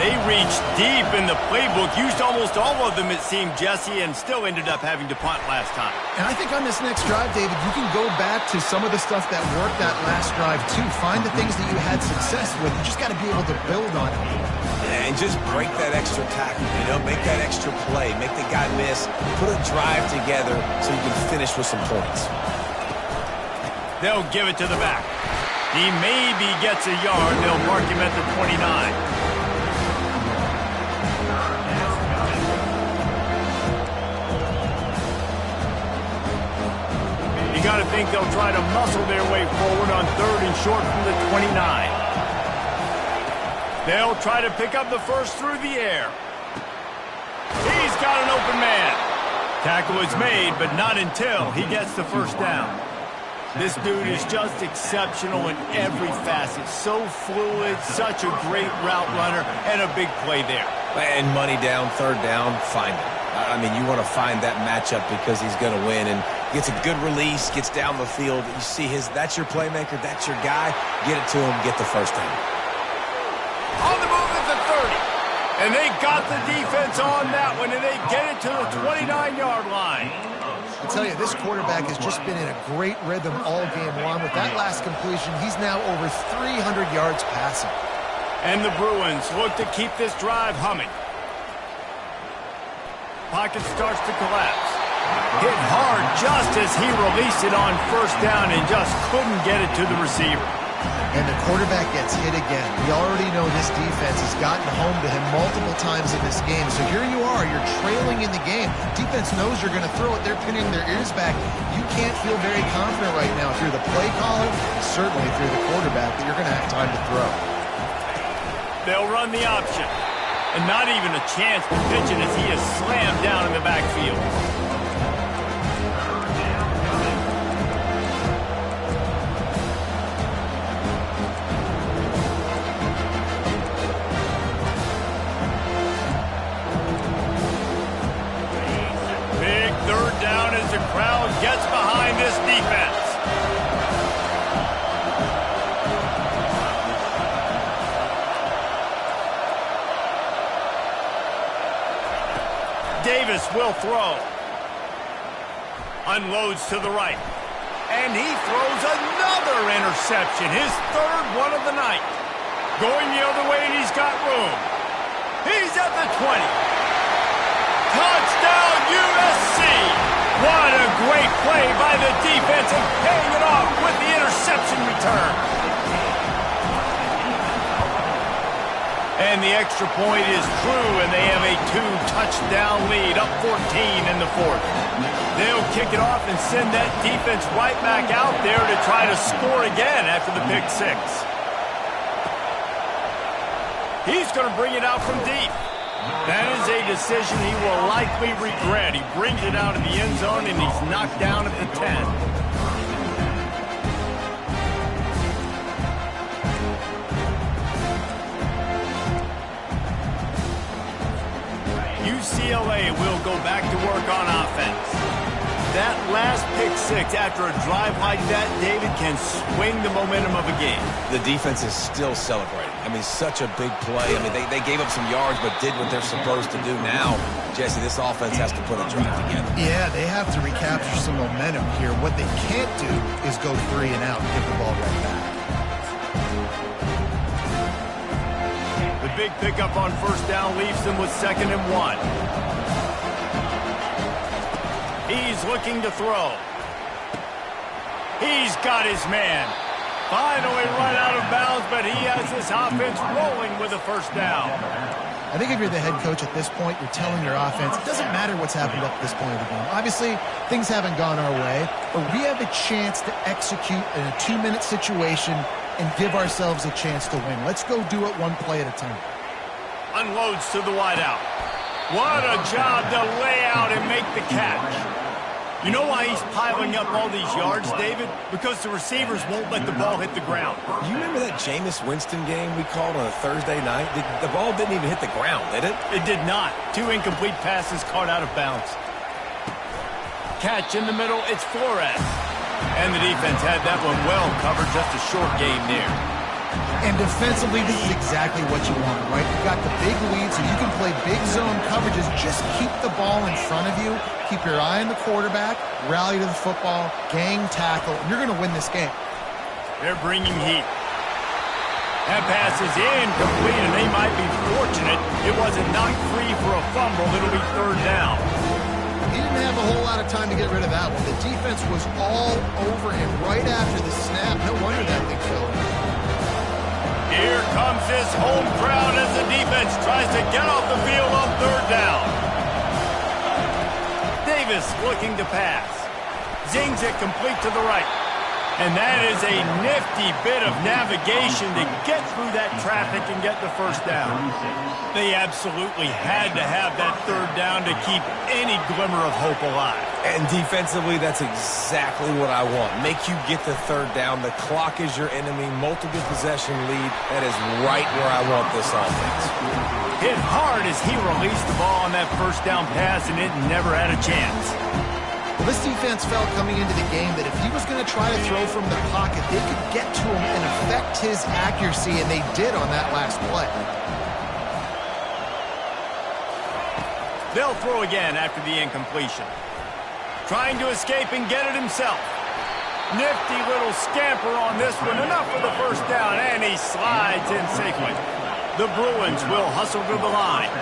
They reached deep in the playbook, used almost all of them, it seemed, Jesse, and still ended up having to punt last time. And I think on this next drive, David, you can go back to some of the stuff that worked that last drive, too. Find the things that you had success with. You just got to be able to build on it. And just break that extra tackle, make that extra play, make the guy miss, put a drive together so you can finish with some points. They'll give it to the back. He maybe gets a yard. They'll mark him at the 29. You got to think they'll try to muscle their way forward on 3rd and short from the 29. They'll try to pick up the first through the air. He's got an open man. Tackle is made, but not until he gets the first down. This dude is just exceptional in every facet. So fluid, such a great route runner, and a big play there. And money down, 3rd down, find him. I mean, you want to find that matchup because he's going to win, and gets a good release, gets down the field. You see that's your playmaker, that's your guy. Get it to him, get the first down. On the move at the 30. And they got the defense on that one, and they get it to the 29-yard line. tell you, this quarterback has just been in a great rhythm all game long. With that last completion, he's now over 300 yards passing. And the Bruins look to keep this drive humming. Pocket starts to collapse. Hit hard just as he released it on first down and just couldn't get it to the receiver. And the quarterback gets hit again. We already know this defense has gotten home to him multiple times in this game. So here you are, you're trailing in the game. Defense knows you're going to throw it. They're pinning their ears back. You can't feel very confident right now through the play caller, certainly through the quarterback, that you're going to have time to throw. They'll run the option. And not even a chance to pitch it as he is slammed down in the backfield. Big third down as the crowd gets behind this defense. Davis will throw. Unloads to the right. And he throws another interception. His third one of the night. Going the other way, and he's got room. He's at the 20. Touchdown, USC! What a great play by the defense and paying it off with the interception return. And the extra point is true, and they have a 2-touchdown lead, up 14 in the fourth. They'll kick it off and send that defense right back out there to try to score again after the pick six. He's going to bring it out from deep. That is a decision he will likely regret. He brings it out of the end zone, and he's knocked down at the 10. UCLA will go back to work on offense. That last pick six after a drive like that, David, can swing the momentum of a game. The defense is still celebrating. I mean, such a big play. I mean, they gave up some yards but did what they're supposed to do. Now, Jesse, this offense has to put a drive together. Yeah, they have to recapture some momentum here. What they can't do is go 3 and out and give the ball right back. The big pickup on first down leaves them with 2nd and 1. He's looking to throw. He's got his man. Finally run out of bounds, but he has this offense rolling with a first down. I think if you're the head coach at this point, you're telling your offense, it doesn't matter what's happened up to this point of the game. Obviously, things haven't gone our way, but we have a chance to execute in a 2-minute situation and give ourselves a chance to win. Let's go do it one play at a time. Unloads to the wideout. What a job to lay out and make the catch. You know why he's piling up all these yards, David? Because the receivers won't let the ball hit the ground. You remember that Jameis Winston game we called on a Thursday night? The ball didn't even hit the ground, did it? It did not. 2 incomplete passes caught out of bounds. Catch in the middle, it's Flores. And the defense had that one well covered, just a short game there. And defensively, this is exactly what you want, right? You've got the big lead, so you can play big zone coverages. Just keep the ball in front of you. Keep your eye on the quarterback, rally to the football, gang tackle, and you're going to win this game. They're bringing heat. That pass is incomplete, and they might be fortunate it wasn't knocked free for a fumble. It'll be 3rd down. He didn't have a whole lot of time to get rid of that one. The defense was all over him right after the snap. No wonder that thing fell in. Here comes this home crowd as the defense tries to get off the field on 3rd down. Davis looking to pass. Zings it complete to the right. And that is a nifty bit of navigation to get through that traffic and get the first down. They absolutely had to have that 3rd down to keep any glimmer of hope alive. And defensively, that's exactly what I want. Make you get the 3rd down. The clock is your enemy. Multiple possession lead. That is right where I want this offense. Hit hard as he released the ball on that first down pass, and it never had a chance. Well, this defense felt coming into the game that if he was going to try to throw from the pocket, they could get to him and affect his accuracy, and they did on that last play. They'll throw again after the incompletion. Trying to escape and get it himself. Nifty little scamper on this one. Enough for the first down, and he slides in safely. The Bruins will hustle to the line.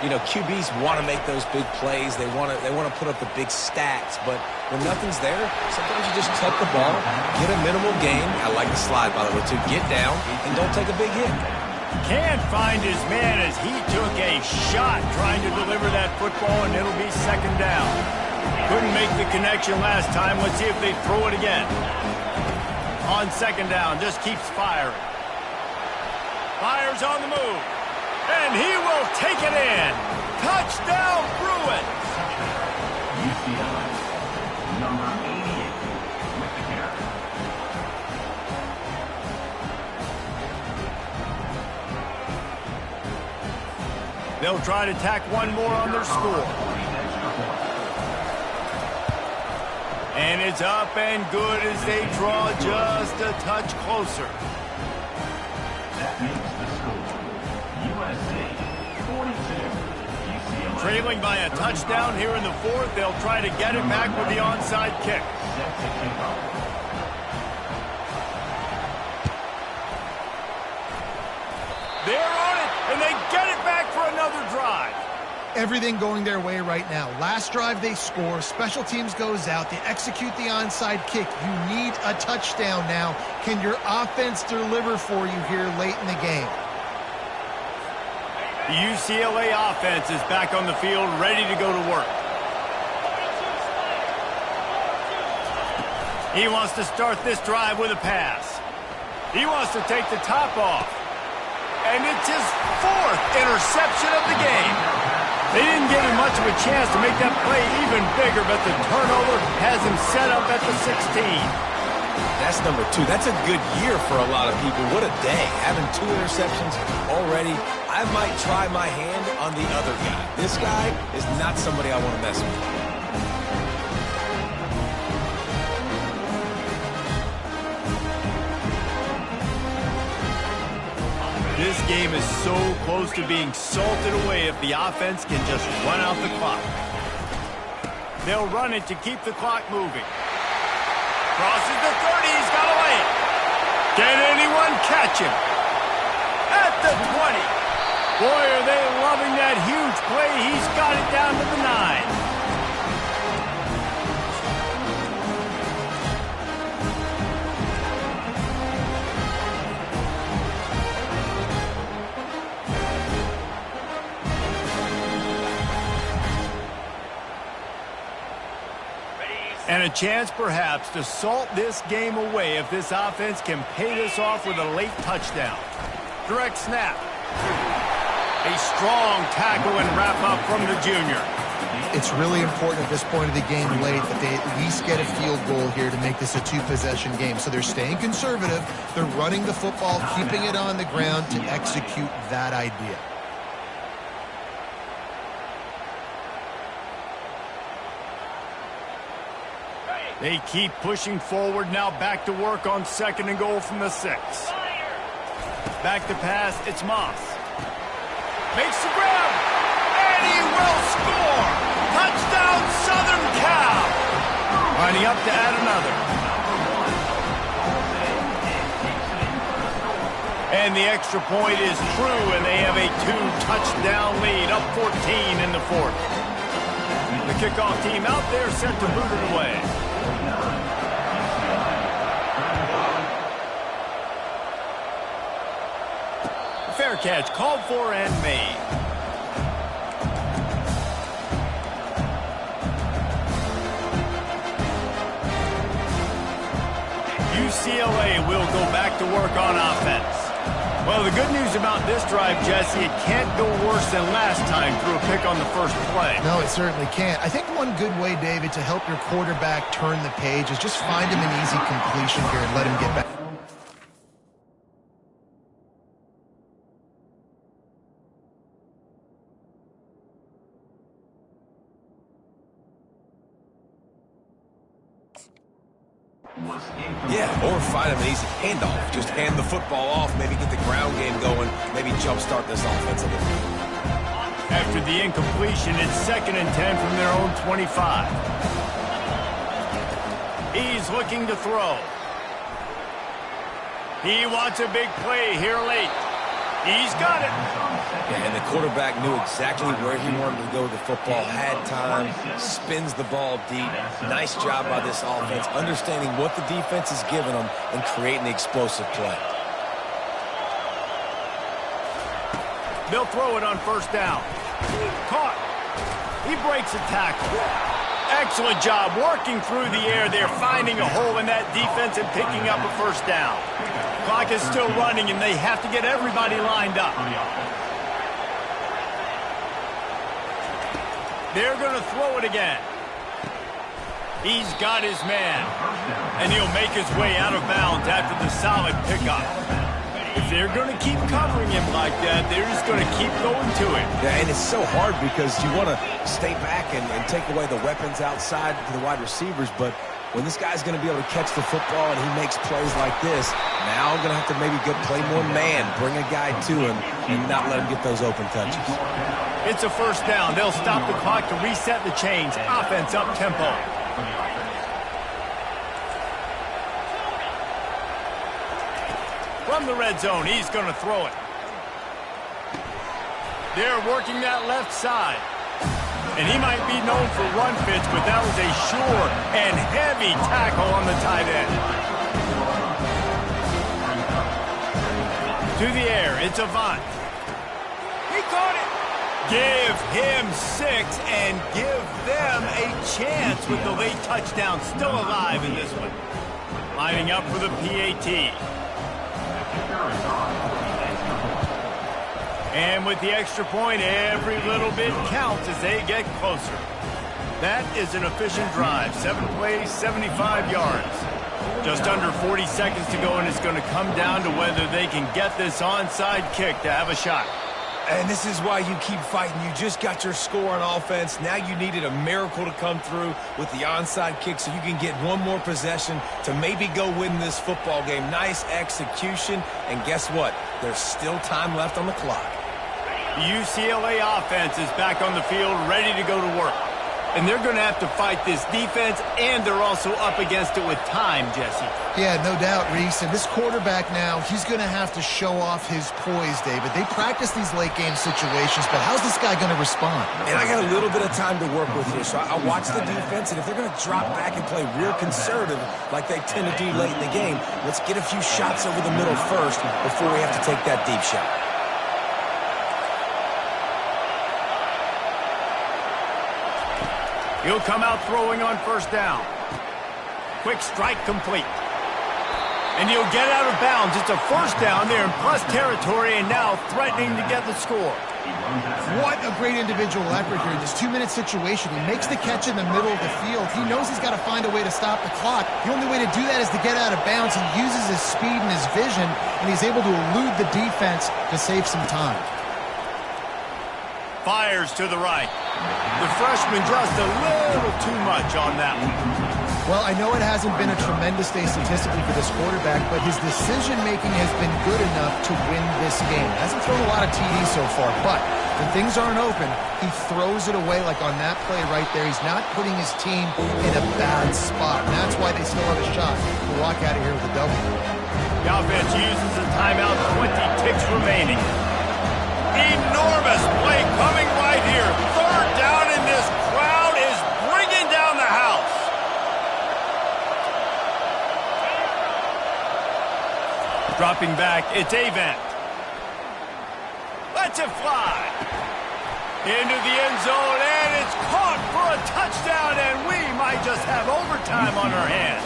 You know, QBs want to make those big plays. They want to put up the big stats. But when nothing's there, sometimes you just tuck the ball, get a minimal gain. I like the slide, by the way, too. Get down and don't take a big hit. Can't find his man as he took a shot trying to deliver that football, and it'll be second down. Couldn't make the connection last time. Let's see if they throw it again. On second down, just keeps firing. Fires on the move. And he will take it in. Touchdown, Bruins. UCLA, number 88, with the carry. They'll try to tack one more on their score. And it's up and good as they draw just a touch closer. That makes the score. USC 42, UCLA. Trailing by a touchdown here in the fourth. They'll try to get it back with the onside kick. Set to kick off. They're on it, and they get it back for another drive. Everything going their way right now. Last drive they score, special teams goes out, they execute the onside kick. You need a touchdown now. Can your offense deliver for you here late in the game? The UCLA offense is back on the field, ready to go to work. He wants to start this drive with a pass. He wants to take the top off. And it's his fourth interception of the game. They didn't give him much of a chance to make that play even bigger, but the turnover has him set up at the 16. That's number 2. That's a good year for a lot of people. What a day. Having 2 interceptions already. I might try my hand on the other guy. This guy is not somebody I want to mess with. This game is so close to being salted away if the offense can just run out the clock. They'll run it to keep the clock moving. Crosses the 30, he's got to lay it. Can anyone catch him? At the 20. Boy, are they loving that huge play. He's got it down to the 9. And a chance, perhaps, to salt this game away if this offense can pay this off with a late touchdown. Direct snap. A strong tackle and wrap-up from the junior. It's really important at this point of the game late that they at least get a field goal here to make this a 2-possession game. So they're staying conservative. They're running the football, keeping it on the ground to execute that idea. They keep pushing forward, now back to work on second and goal from the 6. Back to pass, it's Moss. Makes the grab, and he will score! Touchdown, Southern Cal! Lining up to add another. And the extra point is true, and they have a 2-touchdown lead, up 14 in the fourth. The kickoff team out there set to boot it away. Fair catch, called for and made. UCLA will go back to work on offense. Well, the good news about this drive, Jesse, it can't go worse than last time through a pick on the first play. No, it certainly can't. I think one good way, David, to help your quarterback turn the page is just find him an easy completion here and let him get back. Yeah, or find him an easy handoff. Just hand the football off, maybe get the ground game going, maybe jumpstart this offense a little bit. After the incompletion, it's 2nd and 10 from their own 25. He's looking to throw. He wants a big play here late. He's got it. Yeah, and the quarterback knew exactly where he wanted to go with the football, had time, spins the ball deep. Nice job by this offense, understanding what the defense is giving them and creating the explosive play. They'll throw it on first down. Caught. He breaks a tackle. Excellent job working through the air there, finding a hole in that defense and picking up a first down. Clock is still running, and they have to get everybody lined up. They're going to throw it again. He's got his man, and he'll make his way out of bounds after the solid pickup. If they're going to keep covering him like that, they're just going to keep going to it. Yeah, and it's so hard because you want to stay back and take away the weapons outside to the wide receivers, but when this guy's going to be able to catch the football and he makes plays like this, now I'm going to have to maybe play more man, bring a guy to him, and not let him get those open touches. It's a first down. They'll stop the clock to reset the chains. Offense up tempo. From the red zone, he's going to throw it. They're working that left side. And he might be known for run fits, but that was a sure and heavy tackle on the tight end. To the air, it's Avant. He caught it. Give him 6 and give them a chance with the late touchdown still alive in this one. Lining up for the PAT. And with the extra point, every little bit counts as they get closer. That is an efficient drive. 7 plays, 75 yards. Just under 40 seconds to go, and it's going to come down to whether they can get this onside kick to have a shot. And this is why you keep fighting. You just got your score on offense. Now you needed a miracle to come through with the onside kick so you can get one more possession to maybe go win this football game. Nice execution. And guess what? There's still time left on the clock. The UCLA offense is back on the field, ready to go to work. And they're going to have to fight this defense, and they're also up against it with time, Jesse. Yeah, no doubt, Reese. And this quarterback now, he's going to have to show off his poise, David. They practice these late-game situations, but how's this guy going to respond? And I got a little bit of time to work with here, so I watch the defense, and if they're going to drop back and play real conservative like they tend to do late in the game, let's get a few shots over the middle first before we have to take that deep shot. He'll come out throwing on first down. Quick strike complete. And he'll get out of bounds. It's a first down there in plus territory and now threatening to get the score. What a great individual effort here in this 2-minute situation. He makes the catch in the middle of the field. He knows he's got to find a way to stop the clock. The only way to do that is to get out of bounds. He uses his speed and his vision, and he's able to elude the defense to save some time. Fires to the right. The freshman just a little too much on that one. Well, I know it hasn't been a tremendous day statistically for this quarterback, but his decision-making has been good enough to win this game. Hasn't thrown a lot of TDs so far, but when things aren't open, he throws it away like on that play right there. He's not putting his team in a bad spot, and that's why they still have a shot to walk out of here with a W. The offense uses a timeout, 20 ticks remaining. Enormous play coming right here. Third down, and this crowd is bringing down the house. Dropping back, it's Avant. Lets it fly. Into the end zone, and it's caught for a touchdown, and we might just have overtime on our hands.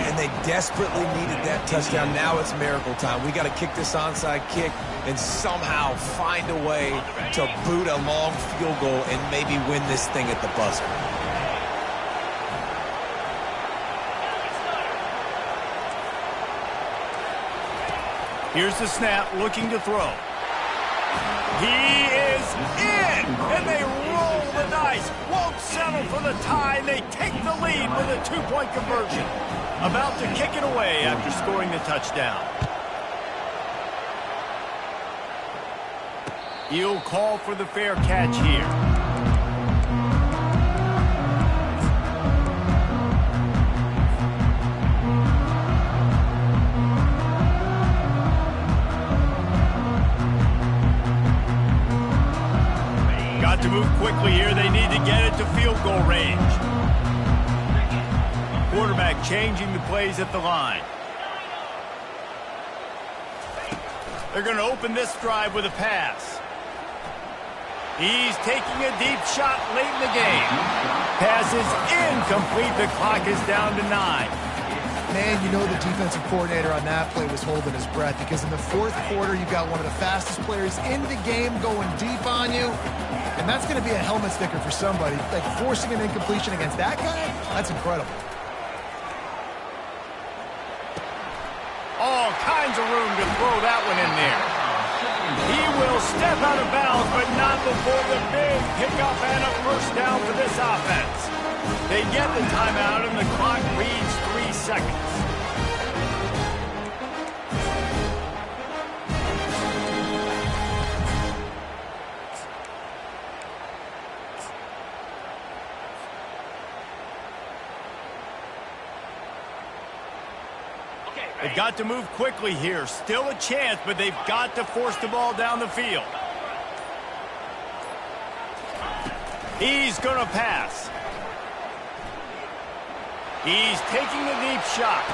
And they desperately needed that touchdown. Now it's miracle time. We got to kick this onside kick and somehow find a way to boot a long field goal and maybe win this thing at the buzzer. Here's the snap, looking to throw. He is in, and they roll the dice. Won't settle for the tie, and they take the lead with a 2-point conversion. About to kick it away after scoring the touchdown. He'll call for the fair catch here. goal range. Quarterback changing the plays at the line. They're going to open this drive with a pass. He's taking a deep shot late in the game. Pass is incomplete. The clock is down to 9. Man, you know the defensive coordinator on that play was holding his breath, because in the fourth quarter, you've got one of the fastest players in the game going deep on you, and that's going to be a helmet sticker for somebody. Like, forcing an incompletion against that guy, that's incredible. All kinds of room to throw that one in there. He will step out of bounds, but not before the big pickup and a first down for this offense. They get the timeout, and the clock reads 3 seconds. They've got to move quickly here. Still a chance, but they've got to force the ball down the field. He's going to pass. He's taking a deep shot.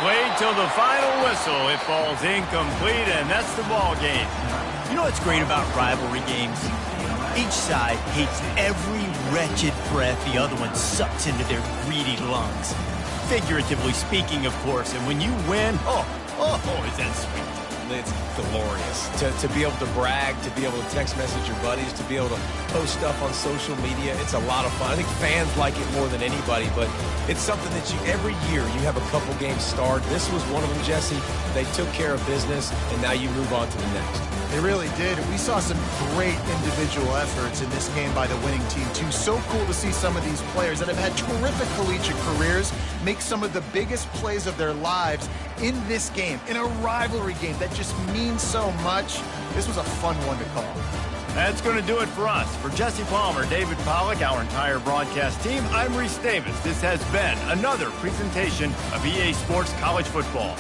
Played till the final whistle. It falls incomplete, and that's the ball game. You know what's great about rivalry games? Each side hates every wretched breath the other one sucks into their greedy lungs. Figuratively speaking, of course, and when you win, is that sweet. It's glorious. To be able to brag, to be able to text message your buddies, to be able to post stuff on social media, it's a lot of fun. I think fans like it more than anybody, but it's something that every year you have a couple games starred. This was one of them, Jesse. They took care of business, and now you move on to the next. They really did. We saw some great individual efforts in this game by the winning team, too. So cool to see some of these players that have had terrific collegiate careers make some of the biggest plays of their lives in this game, in a rivalry game that just means so much. This was a fun one to call. That's going to do it for us. For Jesse Palmer, David Pollack, our entire broadcast team, I'm Reese Davis. This has been another presentation of EA Sports College Football.